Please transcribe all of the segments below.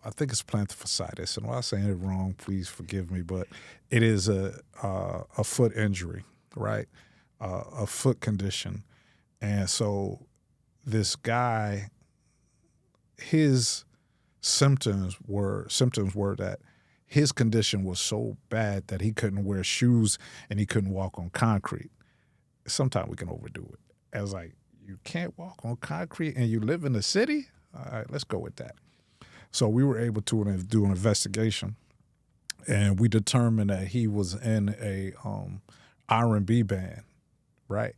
I think it's plantar fasciitis, and while I'm saying it wrong, please forgive me, but it is a foot injury, right? A foot condition, and so this guy, his symptoms were that his condition was so bad that he couldn't wear shoes and he couldn't walk on concrete. Sometimes we can overdo it. I was like, you can't walk on concrete and you live in the city? All right, let's go with that. So we were able to do an investigation, and we determined that he was in a R&B band, right?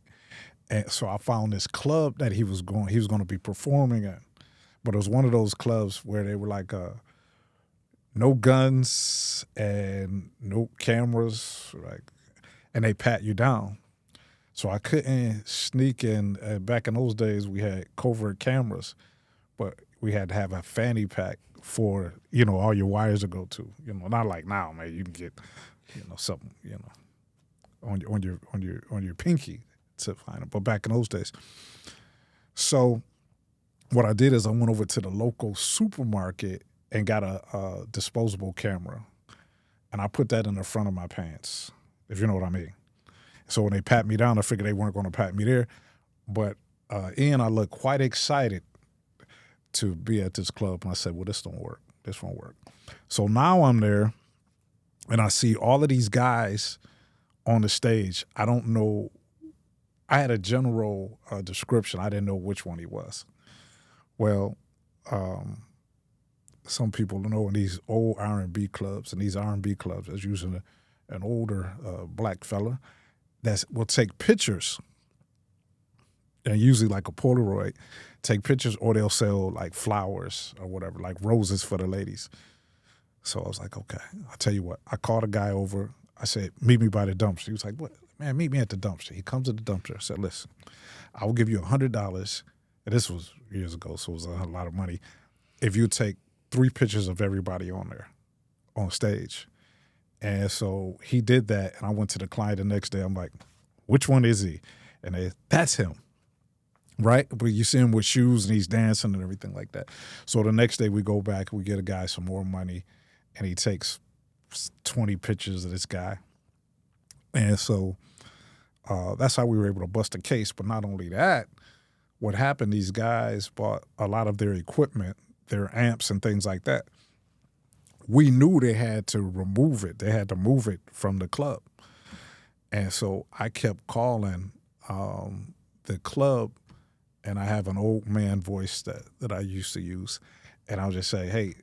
And so I found this club that he was going to be performing at, but it was one of those clubs where they were like no guns and no cameras, like, and they pat you down. So I couldn't sneak in. Back in those days, we had covert cameras, but we had to have a fanny pack for all your wires to go to. Not like now, man. You can get something on your pinky to find it. But back in those days, so what I did is I went over to the local supermarket and got a disposable camera, and I put that in the front of my pants, if you know what I mean. So when they pat me down, I figured they weren't going to pat me there. But I looked quite excited to be at this club, and I said, well, this don't work. This won't work. So now I'm there, and I see all of these guys on the stage. I don't know. I had a general description. I didn't know which one he was. Well, some people know in these old R&B clubs, and these R&B clubs, there's usually an older black fella that will take pictures, and usually like a Polaroid, take pictures, or they'll sell like flowers or whatever, like roses for the ladies. So I was like, okay, I'll tell you what. I called a guy over. I said, meet me by the dumpster. He was like, what? Man, meet me at the dumpster. He comes to the dumpster. I said, listen, I will give you $100. And this was years ago, so it was a lot of money. If you take 3 pictures of everybody on there, on stage. And so he did that, and I went to the client the next day. I'm like, which one is he? And that's him, right? But you see him with shoes, and he's dancing and everything like that. So the next day we go back, we get a guy some more money, and he takes 20 pictures of this guy. And so that's how we were able to bust a case. But not only that, what happened, these guys bought a lot of their equipment, their amps and things like that. We knew they had to remove it. They had to move it from the club. And so I kept calling the club, and I have an old man voice that I used to use. And I'll just say, hey,